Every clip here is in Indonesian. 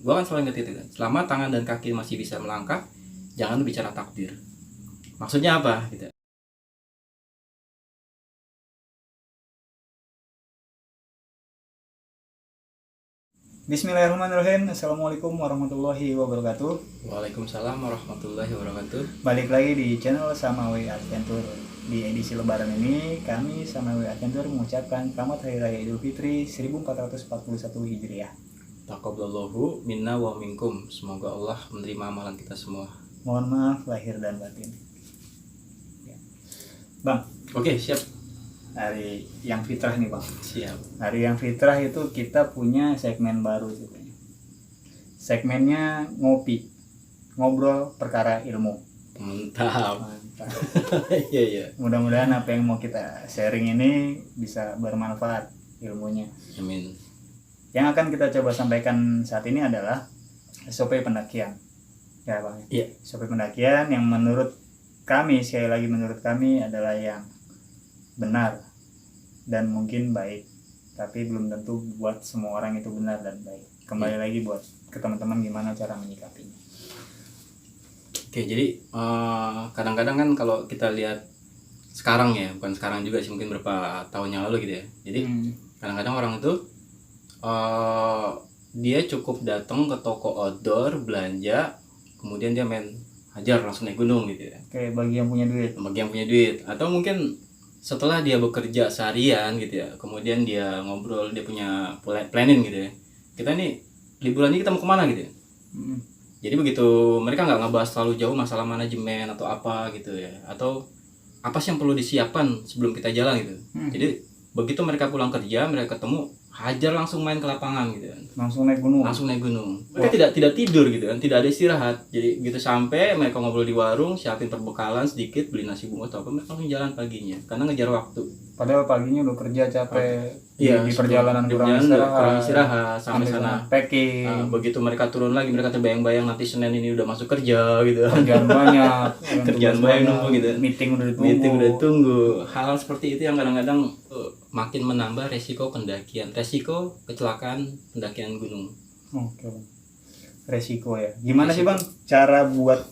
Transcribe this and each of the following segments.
Gua kan selalu ingat itu kan. Selama tangan dan kaki masih bisa melangkah, jangan lu bicara takdir. Maksudnya apa gitu. Bismillahirrahmanirrahim. Assalamualaikum warahmatullahi wabarakatuh. Waalaikumsalam warahmatullahi wabarakatuh. Balik lagi di channel Samawi Adventure. Di edisi lebaran ini kami Samawi Adventure mengucapkan selamat Hari Raya Idul Fitri 1441 Hijriah. Taqabbalallahu minna wa minkum. Semoga Allah menerima amalan kita semua. Mohon maaf lahir dan batin. Ya. Bang, Oke, siap. hari yang fitrah nih bang. Siap. Hari yang fitrah itu kita punya segmen baru sebenarnya. Segmennya ngopi, ngobrol perkara ilmu. Mantap. Mantap. Iya, iya. Mudah-mudahan apa yang mau kita sharing ini bisa bermanfaat ilmunya. Amin. Yang akan kita coba sampaikan saat ini adalah SOP pendakian. Ya bang. Iya. SOP pendakian yang menurut kami, sekali lagi menurut kami adalah yang benar dan mungkin baik. Tapi belum tentu buat semua orang itu benar dan baik. Kembali lagi buat ke teman-teman gimana cara menyikapinya. Oke, jadi kadang-kadang kan kalau kita lihat sekarang ya, bukan sekarang juga sih, mungkin beberapa tahun yang lalu gitu ya. Jadi kadang-kadang orang itu dia cukup datang ke toko outdoor belanja, kemudian dia main hajar langsung naik gunung gitu ya. Oke, bagi yang punya duit. Bagi yang punya duit, atau mungkin setelah dia bekerja seharian gitu ya, kemudian dia ngobrol, dia punya planning gitu ya. Kita nih liburan ini kita mau kemana gitu ya. Jadi begitu mereka nggak ngebahas terlalu jauh masalah manajemen atau apa gitu ya, atau apa sih yang perlu disiapkan sebelum kita jalan gitu. Jadi begitu mereka pulang kerja, mereka ketemu, hajar langsung main ke lapangan gitu kan. Langsung naik gunung. Langsung naik gunung. Mereka tidak tidur gitu kan, tidak ada istirahat. Jadi gitu sampai mereka ngobrol di warung, siapin perbekalan sedikit, beli nasi bungkus atau apa, mereka langsung jalan paginya karena ngejar waktu. Padahal paginya udah kerja capek, Iya, di perjalanan kurang istirahat sampai sana. Packing. Begitu mereka turun lagi, mereka terbayang-bayang nanti Senin ini udah masuk kerja gitu. Kerjaan banyak, Kerjaan banyak nunggu gitu. Meeting udah ditunggu. Meeting udah ditunggu. Hal seperti itu yang kadang-kadang makin menambah resiko pendakian, resiko kecelakaan pendakian gunung. Oke. Resiko ya. Gimana sih bang cara buat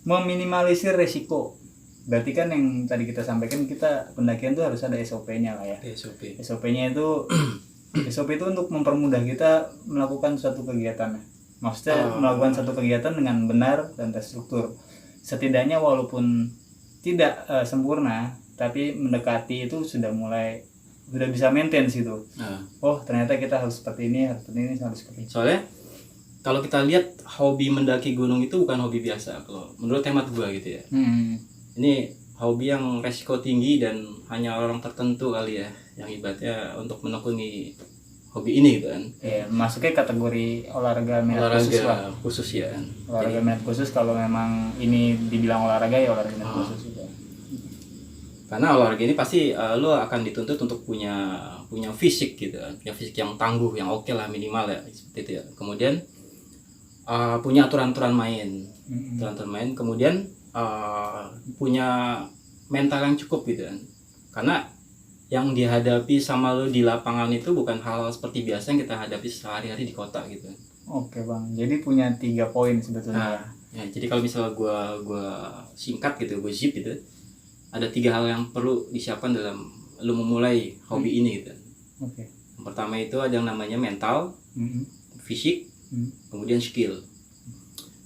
meminimalisir resiko? Berarti kan yang tadi kita sampaikan, kita pendakian tuh harus ada SOP-nya lah ya. SOP. SOP-nya itu SOP itu untuk mempermudah kita melakukan suatu kegiatan. Maksudnya melakukan satu kegiatan dengan benar dan terstruktur. Setidaknya walaupun tidak sempurna, tapi mendekati itu sudah bisa maintain situ. Oh ternyata kita harus seperti ini, harus seperti ini. Soalnya kalau kita lihat hobi mendaki gunung itu bukan hobi biasa kalau menurut hemat gua gitu ya. Ini hobi yang resiko tinggi dan hanya orang tertentu kali ya yang ibaratnya untuk menekuni hobi ini gitu kan. Ya, masuknya kategori olahraga minat khusus lah. Khusus ya. Olahraga minat khusus, kalau memang ini dibilang olahraga ya olahraga minat khusus juga. Karena olahraga ini pasti lo akan dituntut untuk punya fisik gitu kan. Punya fisik yang tangguh, yang oke lah minimal ya seperti itu ya. Kemudian punya aturan-aturan main. Kemudian punya mental yang cukup gitu kan. Karena yang dihadapi sama lo di lapangan itu bukan hal seperti biasa yang kita hadapi sehari-hari di kota gitu. Oke bang, jadi punya 3 poin sebetulnya. Ya, jadi kalau misalnya gua singkat gitu, gue zip gitu, ada 3 hal yang perlu disiapkan dalam lo memulai hobi ini gitu. Oke. Yang pertama itu ada yang namanya mental, fisik, kemudian skill.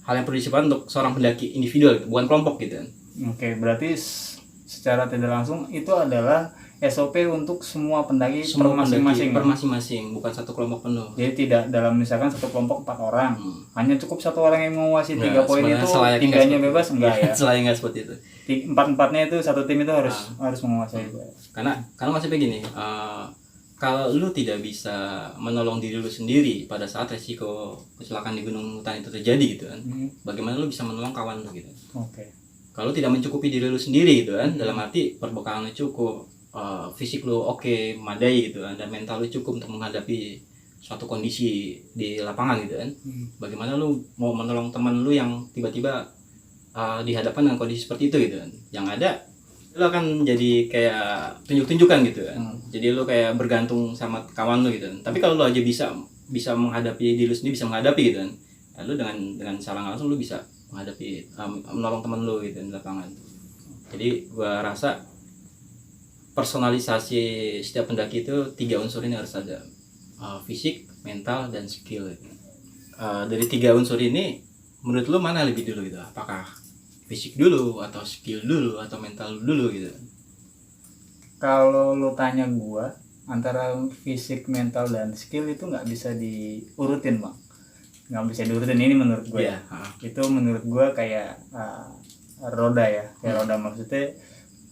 Hal yang perlu disiapkan untuk seorang pendaki individual, bukan kelompok gitu kan. Oke, berarti secara tidak langsung itu adalah SOP untuk semua pendaki per masing-masing, bukan satu kelompok penuh. Jadi tidak dalam misalkan satu kelompok 4 orang, hanya cukup 1 orang yang menguasai 3 poin itu, 3-nya bebas enggak ya? Selain nggak seperti itu. 4-4-nya itu satu tim itu harus menguasai itu. Karena masih begini, kalau lu tidak bisa menolong diri lu sendiri pada saat resiko kecelakaan di gunung hutan itu terjadi gitu kan, bagaimana lu bisa menolong kawan lu gitu. Kalau tidak mencukupi diri lu sendiri gitu kan, dalam arti perbekalan lu cukup, fisik lu oke, madai gitu kan, dan mental lu cukup untuk menghadapi suatu kondisi di lapangan gitu kan, bagaimana lu mau menolong teman lu yang tiba-tiba dihadapkan dengan kondisi seperti itu gitu kan. Yang ada lo akan jadi kayak tunjuk-tunjukkan gitu kan. Jadi lo kayak bergantung sama kawan lo gitu kan. Tapi kalau lo aja bisa bisa menghadapi diri lu sendiri, bisa menghadapi gitu kan. Lu dengan cara nggak langsung lu bisa menghadapi, menolong teman lu gitu di lapangan. Jadi gua rasa personalisasi setiap pendaki itu 3 unsur ini harus ada, fisik, mental, dan skill gitu. Dari 3 unsur ini menurut lu mana lebih dulu gitu? Apakah fisik dulu atau skill dulu atau mental dulu gitu? Kalau lu tanya gua, antara fisik, mental, dan skill itu nggak bisa diurutin bang, nggak bisa diurutin, ini menurut gua ya. Itu menurut gua kayak roda ya, kayak roda, maksudnya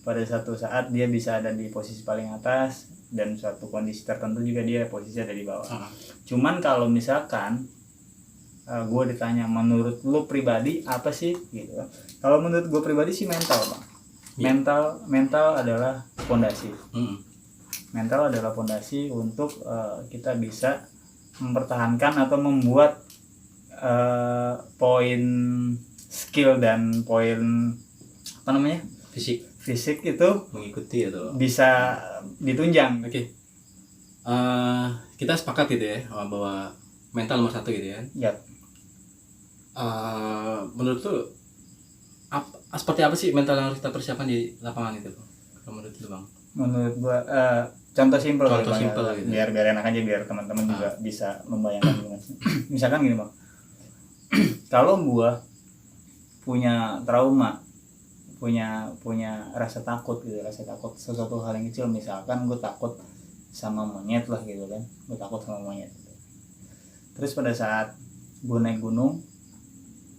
pada satu saat dia bisa ada di posisi paling atas dan suatu kondisi tertentu juga dia posisi ada di bawah. Cuman kalau misalkan gue ditanya menurut lu pribadi apa sih gitu, kalau menurut gue pribadi sih mental bang. Mental adalah fondasi. Mental adalah fondasi untuk kita bisa mempertahankan atau membuat poin skill dan poin apa namanya, fisik itu mengikuti atau bisa ditunjang. Oke. Kita sepakat gitu ya bahwa mental nomor 1 gitu ya. Yap. Menurut lu seperti apa sih mental yang harus kita persiapkan di lapangan itu kalau menurut lu bang? Menurut gua contoh simpel gitu. biar enak aja, biar teman-teman juga bisa membayangkan gimana. Misalkan gini bang, kalau gua punya trauma, punya rasa takut gitu, rasa takut sesuatu hal yang kecil, misalkan gue takut sama monyet lah gitu kan, gue takut sama monyet gitu. Terus pada saat gue naik gunung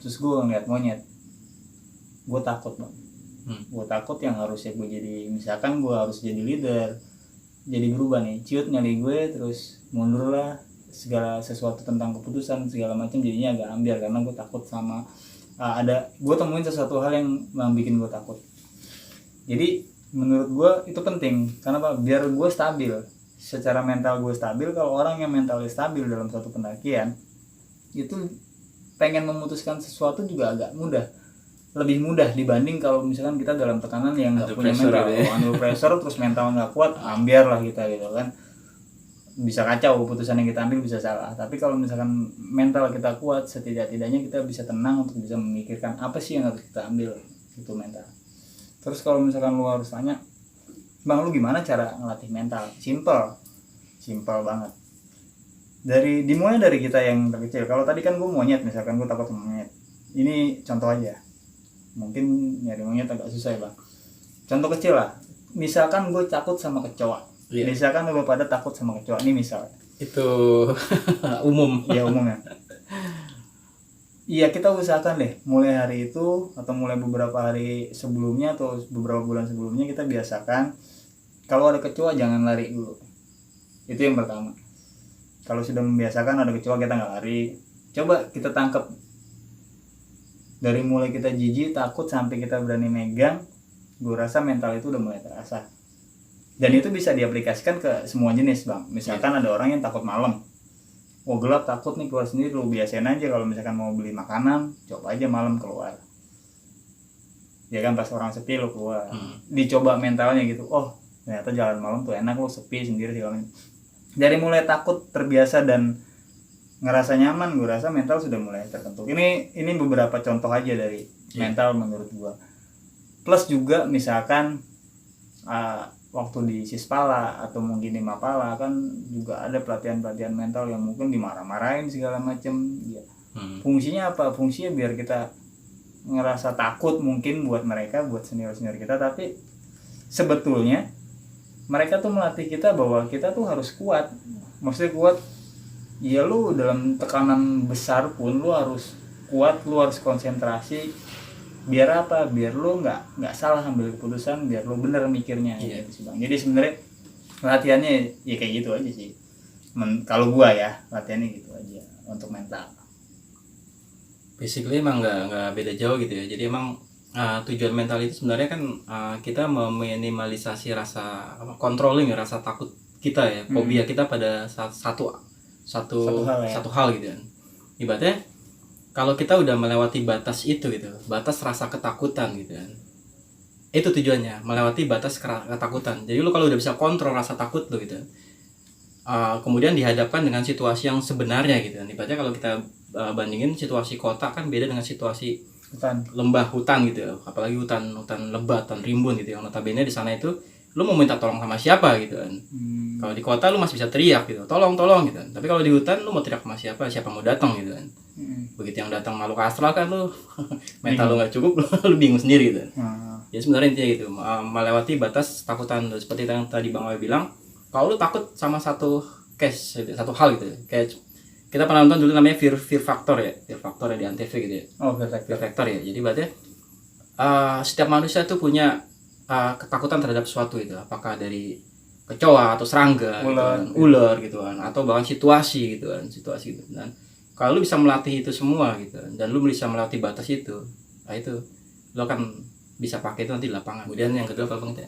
terus gue ngeliat monyet, gue takut bang. Gue takut yang harusnya gue jadi, misalkan gue harus jadi leader, jadi berubah nih, ciut nyali gue, terus mundur lah, segala sesuatu tentang keputusan segala macam jadinya agak ambiar karena gue takut sama ada, gue temuin sesuatu hal yang bikin gue takut. Jadi menurut gue itu penting, karena apa? Biar gue stabil, secara mental gue stabil. Kalau orang yang mentalnya stabil dalam suatu pendakian itu pengen memutuskan sesuatu juga agak mudah, lebih mudah dibanding kalau misalkan kita dalam tekanan yang nggak punya mental, under pressure terus mental nggak kuat, ambiar lah kita gitu kan, bisa kacau, keputusan yang kita ambil bisa salah. Tapi kalau misalkan mental kita kuat, setidak-tidaknya kita bisa tenang untuk bisa memikirkan apa sih yang harus kita ambil, itu mental. Terus kalau misalkan lu harus tanya, bang lu gimana cara ngelatih mental? Simple banget. Dimulai dari kita yang terkecil. Kalau tadi kan gue monyet, misalkan gue takut sama monyet, ini contoh aja, mungkin nyari monyet agak susah ya bang. Contoh kecil lah, misalkan gue takut sama kecoa. Misalkan lu pada takut sama kecoa, ini misalnya itu umum ya, umumnya. Iya, kita usahakan deh mulai hari itu atau mulai beberapa hari sebelumnya atau beberapa bulan sebelumnya kita biasakan kalau ada kecoa jangan lari dulu. Itu yang pertama. Kalau sudah membiasakan ada kecoa kita nggak lari, coba kita tangkap. Dari mulai kita jijik, takut sampai kita berani megang, gue rasa mental itu udah mulai terasa. Dan itu bisa diaplikasikan ke semua jenis bang. Misalkan ada orang yang takut malam, gelap takut nih keluar sendiri, lu biasain aja kalau misalkan mau beli makanan, coba aja malam keluar. Ya kan, pas orang sepi lu keluar. Dicoba mentalnya gitu, ternyata jalan malam tuh enak, lu sepi sendiri segala macam. Dari mulai takut terbiasa dan ngerasa nyaman, gue rasa mental sudah mulai terbentuk. Ini beberapa contoh aja dari mental menurut gue. Plus juga misalkan waktu di Sispala atau mungkin di Mapala kan juga ada pelatihan mental yang mungkin dimarah-marahin segala macam ya. Fungsinya apa? Fungsinya biar kita ngerasa takut mungkin buat mereka, buat senior-senior kita, tapi sebetulnya mereka tuh melatih kita bahwa kita tuh harus kuat. Maksudnya kuat ya, lu dalam tekanan besar pun lu harus kuat, lu harus konsentrasi. Biar apa? Biar lu nggak salah ambil keputusan, biar lu bener mikirnya. Gitu sih bang. Jadi sebenarnya latihannya ya kayak gitu aja sih. Kalau gua ya latihannya gitu aja untuk mental. Basically emang nggak beda jauh gitu ya. Jadi emang tujuan mental itu sebenarnya kan kita meminimalisasi rasa controlling ya, rasa takut kita ya, fobia kita pada satu hal gitu kan. Ibaratnya kalau kita udah melewati batas itu gitu, batas rasa ketakutan gitu kan, itu tujuannya melewati batas ketakutan. Jadi lu kalau udah bisa kontrol rasa takut lu gitu, kemudian dihadapkan dengan situasi yang sebenarnya gitu kan. Ibaratnya kalau kita bandingin situasi kota kan beda dengan situasi lembah hutan gitu ya, apalagi hutan lebat, hutan rimbun gitu, yang notabene di sana itu lu mau minta tolong sama siapa gitu kan. Kalau di kota lu masih bisa teriak gitu, tolong gitu kan. Tapi kalau di hutan lu mau teriak sama siapa mau datang gitu kan. Begitu yang datang makhluk astral kan lu mental lu nggak cukup, lu bingung sendiri gitu. Ya sebenarnya intinya gitu, melewati batas takutan seperti yang tadi Bang Awe bilang. Kalau lu takut sama satu case, satu hal gitu, kayak kita pernah nonton dulu namanya Fear Factor ya di Antv gitu ya. Fear Factor ya. Jadi berarti setiap manusia tuh punya ketakutan terhadap sesuatu itu, apakah dari kecoa atau serangga, ular gitu kan, atau bahkan situasi gitu kan, Dan kalau lu bisa melatih itu semua gitu, dan lu bisa melatih batas itu, nah itu lu akan bisa pakai itu nanti di lapangan. Kemudian yang kedua apa Bang?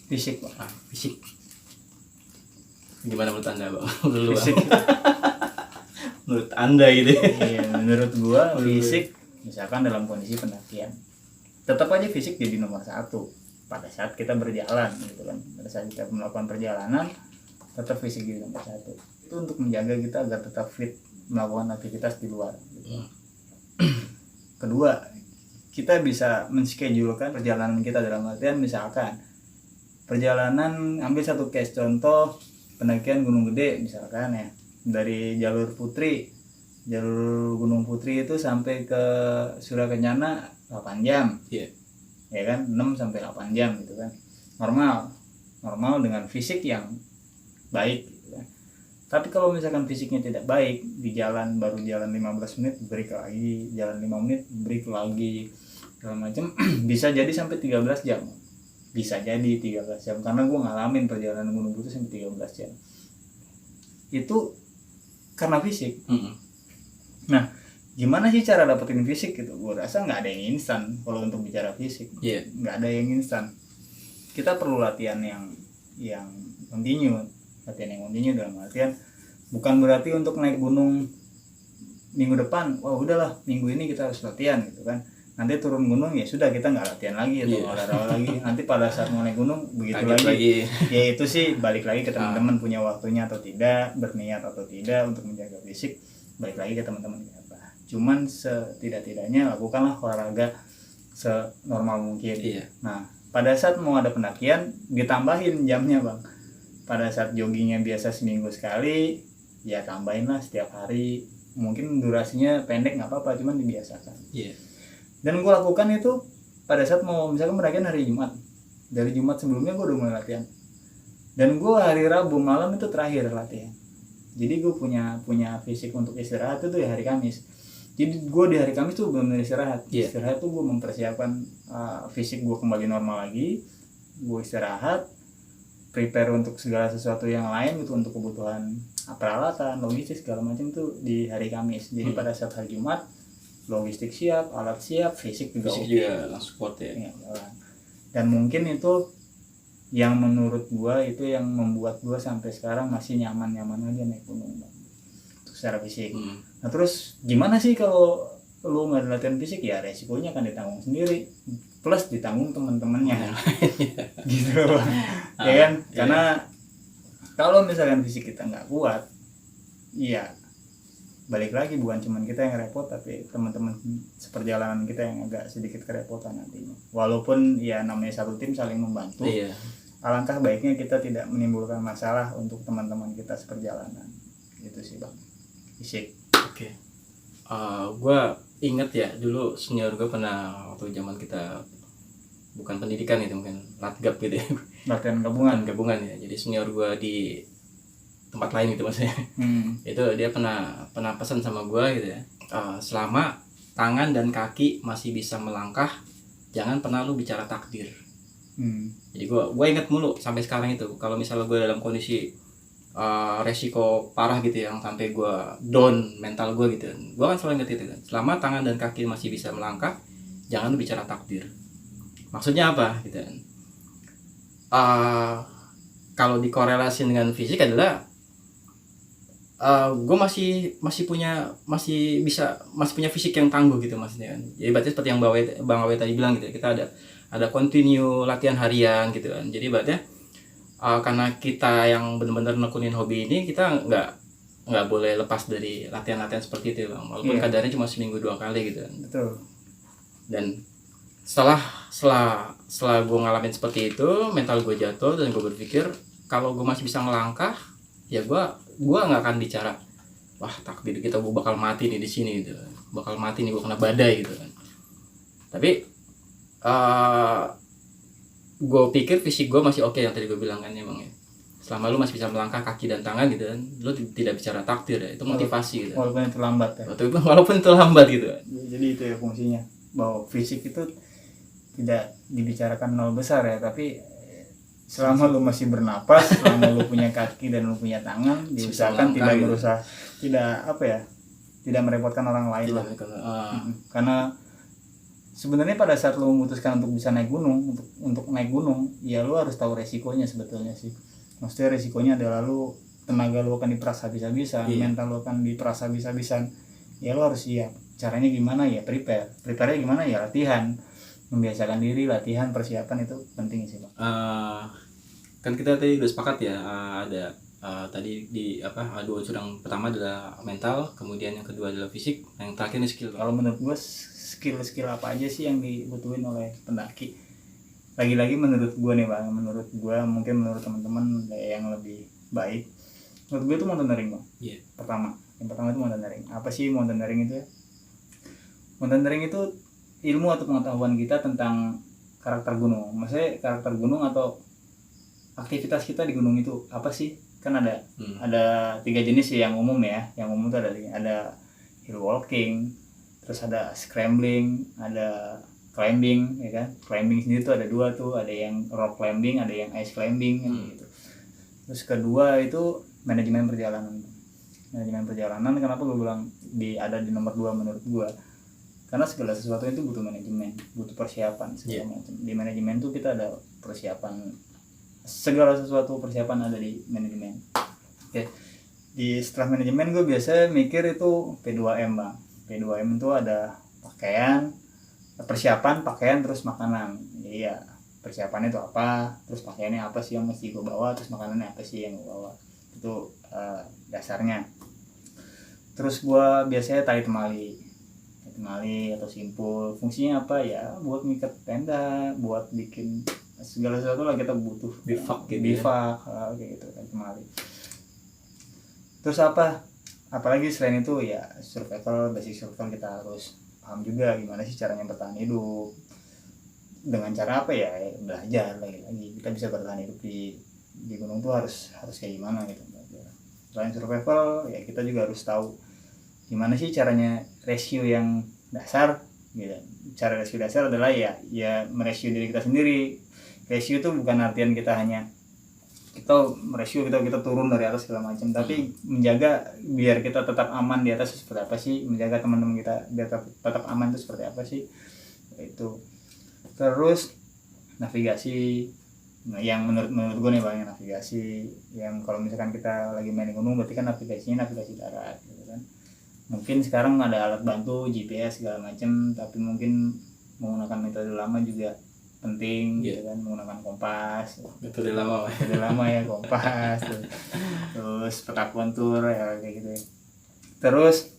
Fisik. Fisik. Gimana menurut Anda, Bang? Fisik. Menurut Anda gitu. Iya, menurut gua fisik misalkan dalam kondisi pendakian. Tetap aja fisik jadi nomor satu pada saat kita berjalan gitu kan. Pada saat kita melakukan perjalanan tetap fisik jadi nomor satu. Itu untuk menjaga kita agar tetap fit melakukan aktivitas di luar gitu. Kedua, kita bisa menschedulekan perjalanan kita dalam artian misalkan perjalanan, ambil satu case contoh pendakian Gunung Gede misalkan ya, dari jalur Gunung Putri itu sampai ke Surakencana 8 jam. Ya kan, 6 sampai 8 jam gitu kan. Normal dengan fisik yang baik gitu kan. Tapi kalau misalkan fisiknya tidak baik, di jalan baru jalan 15 menit break lagi, jalan 5 menit break lagi, segala macam bisa jadi sampai 13 jam. Bisa jadi 13 jam karena gue ngalamin perjalanan Gunung Putri sampai 13 jam. Itu karena fisik. Nah, gimana sih cara dapetin fisik gitu? Gue rasa nggak ada yang instan kalau untuk bicara fisik. Nggak ada yang instan. Kita perlu latihan yang continue. Latihan yang continue dalam artian bukan berarti untuk naik gunung minggu depan, wah udahlah minggu ini kita harus latihan gitu kan. Nanti turun gunung ya sudah kita nggak latihan lagi atau olahraga lagi. Nanti pada saat mau naik gunung begitu lagi. Ya itu sih balik lagi ke teman-teman punya waktunya atau tidak, berniat atau tidak untuk menjaga fisik. Balik lagi ke teman-teman apa. Cuman setidak-tidaknya lakukanlah olahraga senormal mungkin. Nah, pada saat mau ada pendakian ditambahin jamnya Bang. Pada saat joggingnya biasa seminggu sekali, ya tambahinlah setiap hari. Mungkin durasinya pendek nggak apa-apa, cuman dibiasakan. Dan gue lakukan itu pada saat mau misalkan pendakian hari Jumat. Dari Jumat sebelumnya gue udah mulai latihan. Dan gue hari Rabu malam itu terakhir latihan. Jadi gue punya fisik untuk istirahat itu ya hari Kamis. Jadi gue di hari Kamis tuh benar-benar istirahat. Istirahat tuh gue mempersiapkan fisik gue kembali normal lagi. Gue istirahat, prepare untuk segala sesuatu yang lain gitu, untuk kebutuhan peralatan, logistik segala macam tuh di hari Kamis. Jadi pada saat hari Jumat logistik siap, alat siap, fisik juga langsung support ya. Dan mungkin itu yang menurut gua itu yang membuat gua sampai sekarang masih nyaman aja naik gunung secara fisik. Nah terus gimana sih kalau lu nggak ada latihan fisik? Ya resikonya akan ditanggung sendiri plus ditanggung teman-temannya gitu ya kan. Karena kalau misalkan fisik kita nggak kuat, ya balik lagi bukan cuman kita yang repot, tapi teman-teman seperjalanan kita yang agak sedikit kerepotan nantinya. Walaupun ya namanya satu tim saling membantu. Alangkah baiknya kita tidak menimbulkan masalah untuk teman-teman kita seperjalanan. Gitu sih Bang. Fisik. Oke. Gue inget ya dulu senior gue pernah waktu zaman kita bukan pendidikan itu mungkin latgab gitu ya. Latihan gabungan ya. Jadi senior gue di tempat lain gitu maksudnya. Itu dia pernah pesan sama gue gitu ya. Selama tangan dan kaki masih bisa melangkah, jangan pernah lu bicara takdir. Jadi gue inget mulu sampai sekarang itu. Kalau misalnya gue dalam kondisi resiko parah gitu yang sampai gue down mental gue gitu, gue kan selalu inget itu kan. Selama tangan dan kaki masih bisa melangkah, jangan lu bicara takdir. Maksudnya apa gitu kan? Kalau dikorelasi dengan fisik adalah gue masih punya fisik yang tangguh gitu maksudnya kan. Jadi berarti seperti yang Bang Awe tadi bilang gitu, kita ada continue latihan harian gitu kan. Jadi berarti karena kita yang benar-benar nekunin hobi ini, kita nggak boleh lepas dari latihan-latihan seperti itu Bang, walaupun kadarnya cuma seminggu 2 kali gitu kan. Betul. Dan setelah gue ngalamin seperti itu, mental gue jatuh dan gue berpikir kalau gue masih bisa ngelangkah, ya gue nggak akan bicara wah takdir kita gue bakal mati nih di sini gitu, bakal mati nih gue kena badai gitu kan. Tapi gue pikir fisik gue masih oke, yang tadi gue bilang kan ya Bang ya. Selama lu masih bisa melangkah kaki dan tangan gitu kan, lu tidak bicara takdir ya, itu motivasi gitu. Walaupun itu lambat ya. Walaupun itu lambat gitu. Jadi itu ya fungsinya, bahwa fisik itu tidak dibicarakan nol besar ya, tapi selama lu masih bernapas, selama lu punya kaki dan lu punya tangan, diusahakan tidak berusaha, tidak merepotkan orang lain lah. Karena sebenarnya pada saat lu memutuskan untuk bisa naik gunung, untuk naik gunung, ya lu harus tahu resikonya sebetulnya sih. Maksudnya resikonya adalah lu tenaga lu akan diperas habis-habisan, mental lu akan diperas habis-habisan. Ya lu harus siap. Caranya gimana ya? Prepare-nya gimana ya? Latihan. Membiasakan diri, latihan, persiapan itu penting sih Bang. Kan kita tadi udah sepakat ya, ada tadi di dua unsur. Yang pertama adalah mental, kemudian yang kedua adalah fisik, yang terakhir ini skill. Kalau menurut gue skill apa aja sih yang dibutuhin oleh pendaki? Lagi-lagi menurut gue nih Bang, menurut gue, mungkin menurut teman-teman yang lebih baik, menurut gue itu mountaineering Bang. Yang pertama itu mountaineering. Apa sih mountaineering itu ya? Mountaineering itu ilmu atau pengetahuan kita tentang karakter gunung. Maksudnya karakter gunung atau aktivitas kita di gunung itu apa sih? Kan ada 3 jenis sih yang umum ya. Yang umum itu ada hill walking, terus ada scrambling, ada climbing, ya kan? Climbing sendiri tuh ada 2 tuh, ada yang rock climbing, ada yang ice climbing gitu. Terus kedua itu manajemen perjalanan. Manajemen perjalanan, kenapa gue bilang ada di nomor 2 menurut gue? Karena segala sesuatu itu butuh manajemen, butuh persiapan segala macam. Di manajemen tuh kita ada persiapan, segala sesuatu persiapan ada di manajemen. Oke. Di setelah manajemen gue biasa mikir itu P2M Bang. P2M itu ada pakaian, persiapan, pakaian, terus makanan. Iya, persiapannya itu apa, terus pakaiannya apa sih yang mesti gue bawa, terus makanannya apa sih yang gue bawa. Itu dasarnya. Terus gue biasanya tali temali atau simpul. Fungsinya apa ya? Buat ngikat tenda, buat bikin segala sesuatu lah kita butuh. Bivak gitu. Bivak, kayak gitu, tali temali. Terus apalagi selain itu ya survival, basic survival kita harus paham juga gimana sih caranya bertahan hidup. Dengan cara apa ya? Belajar lagi. Kita bisa bertahan hidup di gunung tuh harus kayak gimana gitu. Selain survival ya kita juga harus tahu gimana sih caranya rescue yang dasar gitu. Cara rescue dasar adalah ya merescue diri kita sendiri. Rescue itu bukan artian kita hanya kita merescue, kita turun dari atas segala macam, tapi menjaga biar kita tetap aman di atas seperti apa sih, menjaga teman-teman kita biar tetap aman itu seperti apa sih itu. Terus navigasi, yang menurut gue nih Bang, yang navigasi yang kalau misalkan kita lagi main di gunung berarti kan navigasinya navigasi darat gitu kan. Mungkin sekarang ada alat bantu GPS segala macam, tapi mungkin menggunakan metode lama juga penting gitu kan, menggunakan kompas. Metode lama ya, kompas terus peta kontur ya kayak gitu. Terus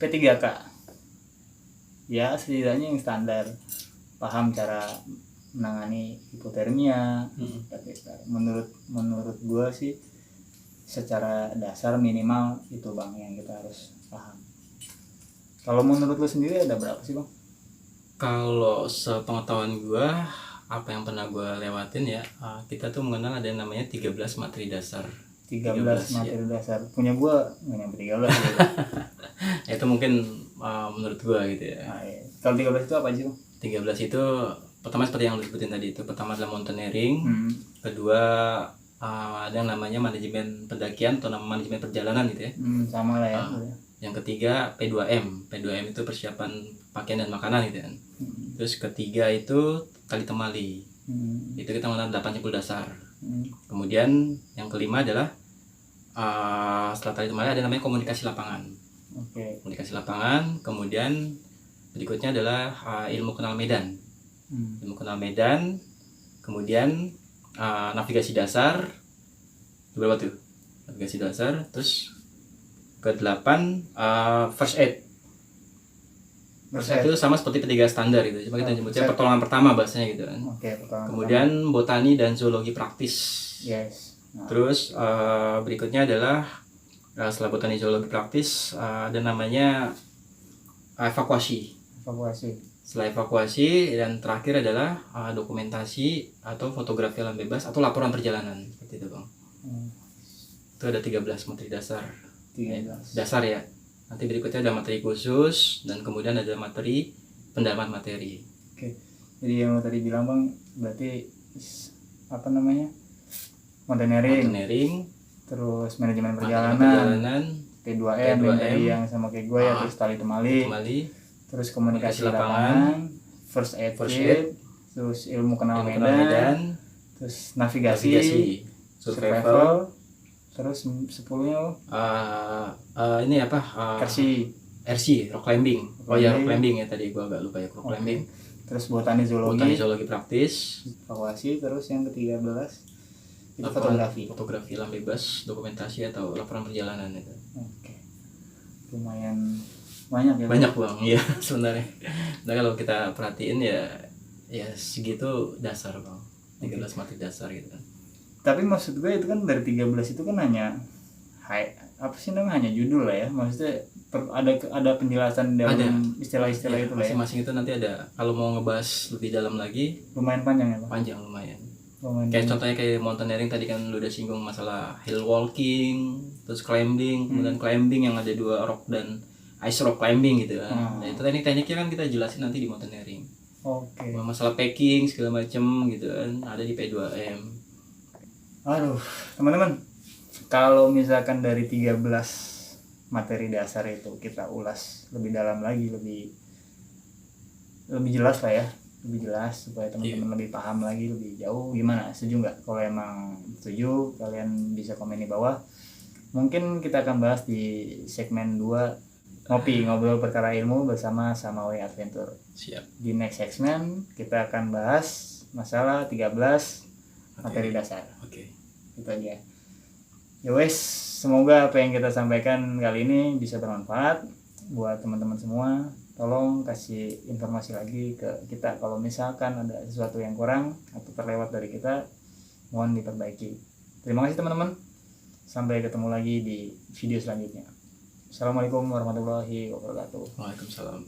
P3K ya setidaknya yang standar, paham cara menangani hipotermia. Menurut gue sih secara dasar minimal itu Bang yang kita harus paham. Kalau menurut lu sendiri ada berapa sih Bang? Kalau sepengetahuan gue, apa yang pernah gue lewatin ya, kita tuh mengenal ada yang namanya 13 materi dasar. 13 materi dasar. Punya gue nggak nyampe 13 gitu. Itu mungkin menurut gue gitu ya. Iya. Kalau 13 itu apa aja Bang? 13 itu pertama seperti yang lu sebutin tadi itu. Pertama adalah mountaineering. Kedua ada yang namanya manajemen pendakian atau manajemen perjalanan gitu ya. Sama lah ya. Yang ketiga P2M. P2M itu persiapan pakaian dan makanan gitu kan. Terus ketiga itu tali temali. Itu kita mengenal 8 simpul dasar. Kemudian yang kelima adalah setelah tali temali ada namanya komunikasi lapangan. Komunikasi lapangan. Kemudian berikutnya adalah ilmu kenal medan. Ilmu kenal medan. Kemudian navigasi dasar. Berapa tuh? Navigasi dasar. Terus ke-8 first aid. First aid itu sama seperti P3 standar gitu. Cuma kita sebutnya pertolongan pertama bahasanya gitu kan. Kemudian botani dan zoologi praktis. Yes. Terus berikutnya adalah setelah botani zoologi praktis ada namanya evakuasi. Setelah evakuasi dan terakhir adalah dokumentasi atau fotografi alam bebas atau laporan perjalanan seperti itu bang. Itu ada 13 materi dasar. 13. Dasar ya. Nanti berikutnya ada materi khusus dan kemudian ada materi pendalaman materi. Oke. Jadi yang tadi bilang bang berarti apa namanya? Mountaineering. Terus manajemen perjalanan. P2M yang sama kayak gue ya, terus tali temali. Terus komunikasi lapangan, first aid, terus ilmu kenal medan, terus navigasi, survival, terus 10-nya ini apa? RC, rock climbing. Rock climbing ya tadi gua agak lupa ya, rock climbing. Terus botani zoologi praktis, evakuasi, terus yang ke-13 itu fotografi alam bebas, dokumentasi atau laporan perjalanan itu. Oke. Lumayan banyak ya bang ya sebenarnya. Nah kalau kita perhatiin ya segitu dasar bang, 13 materi dasar gitu kan. Tapi maksud gue itu kan dari 13 itu kan hanya hanya judul lah ya, maksudnya ada penjelasan dalam istilah-istilah itu lah ya. Masing-masing itu nanti ada, kalau mau ngebahas lebih dalam lagi lumayan panjang ya bang. Lumayan. Kayak contohnya kayak mountaineering tadi kan lu udah singgung masalah hill walking, terus climbing, kemudian climbing yang ada 2 rock dan ice rock climbing gitu kan. Nah, itu teknik-tekniknya kan kita jelasin nanti di mountaineering. Oke. Masalah packing segala macem gitu kan ada di P2M. Aduh, teman-teman, kalau misalkan dari 13 materi dasar itu kita ulas lebih dalam lagi, lebih jelas lah ya, lebih jelas supaya teman-teman lebih paham lagi, lebih jauh. Gimana? Setuju nggak? Kalau emang setuju, kalian bisa komen di bawah. Mungkin kita akan bahas di segmen 2 ngobrol perkara ilmu bersama Samawi Adventure. Siap. Di next segmen kita akan bahas masalah 13 materi dasar. Itu aja. Ya wes, semoga apa yang kita sampaikan kali ini bisa bermanfaat buat teman-teman semua. Tolong kasih informasi lagi ke kita kalau misalkan ada sesuatu yang kurang atau terlewat dari kita, mohon diperbaiki. Terima kasih teman-teman. Sampai ketemu lagi di video selanjutnya. Assalamualaikum warahmatullahi wabarakatuh. Waalaikumsalam.